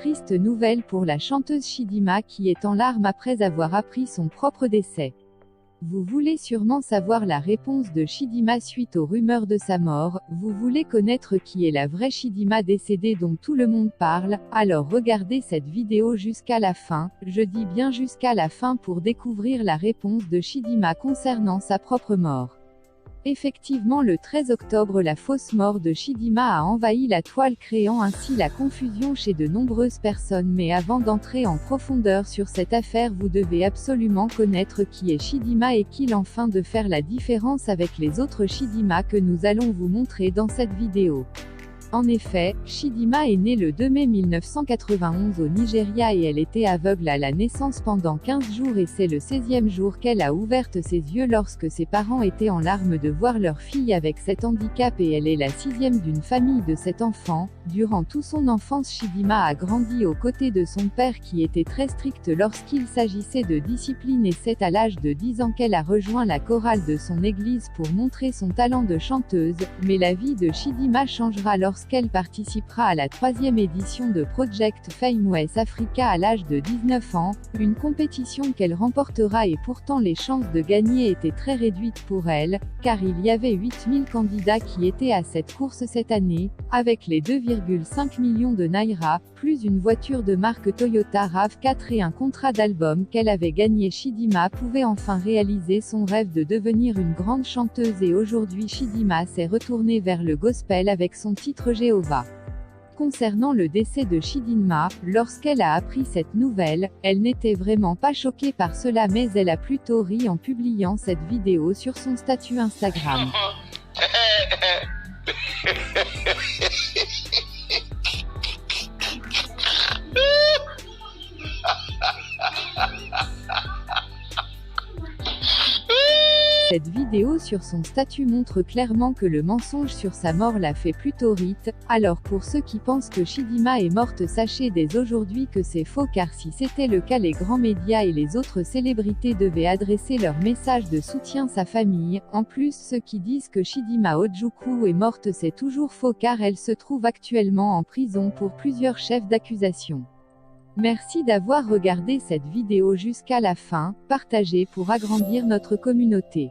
triste nouvelle pour la chanteuse Chidinma qui est en larmes après avoir appris son propre décès. Vous voulez sûrement savoir la réponse de Chidinma suite aux rumeurs de sa mort, vous voulez connaître qui est la vraie Chidinma décédée dont tout le monde parle, alors regardez cette vidéo jusqu'à la fin, je dis bien jusqu'à la fin pour découvrir la réponse de Chidinma concernant sa propre mort. Effectivement, le 13 octobre, la fausse mort de Chidinma a envahi la toile, créant ainsi la confusion chez de nombreuses personnes. Mais avant d'entrer en profondeur sur cette affaire, vous devez absolument connaître qui est Chidinma et qu'il enfin de faire la différence avec les autres Chidinma que nous allons vous montrer dans cette vidéo. En effet, Chidinma est née le 2 mai 1991 au Nigeria et elle était aveugle à la naissance pendant 15 jours et c'est le 16e jour qu'elle a ouvert ses yeux lorsque ses parents étaient en larmes de voir leur fille avec cet handicap et elle est la 6e d'une famille de 7 enfants. Durant toute son enfance, Chidinma a grandi aux côtés de son père qui était très strict lorsqu'il s'agissait de discipline et c'est à l'âge de 10 ans qu'elle a rejoint la chorale de son église pour montrer son talent de chanteuse, mais la vie de Chidinma changera lorsqu'elle participera à la 3e édition de Project Fame West Africa à l'âge de 19 ans, une compétition qu'elle remportera et pourtant les chances de gagner étaient très réduites pour elle, car il y avait 8000 candidats qui étaient à cette course cette année, avec les 2,5 millions de Naira, plus une voiture de marque Toyota RAV4 et un contrat d'album qu'elle avait gagné. Chidinma pouvait enfin réaliser son rêve de devenir une grande chanteuse et aujourd'hui Chidinma s'est retournée vers le gospel avec son titre Jéhovah. Concernant le décès de Chidinma, lorsqu'elle a appris cette nouvelle, elle n'était vraiment pas choquée par cela mais elle a plutôt ri en publiant cette vidéo sur son statut Instagram. Cette vidéo sur son statut montre clairement que le mensonge sur sa mort l'a fait plutôt rire. Alors pour ceux qui pensent que Chidinma est morte, sachez dès aujourd'hui que c'est faux car si c'était le cas, les grands médias et les autres célébrités devaient adresser leur message de soutien à sa famille. En plus, ceux qui disent que Chidinma Ojukwu est morte, c'est toujours faux car elle se trouve actuellement en prison pour plusieurs chefs d'accusation. Merci d'avoir regardé cette vidéo jusqu'à la fin, partagez pour agrandir notre communauté.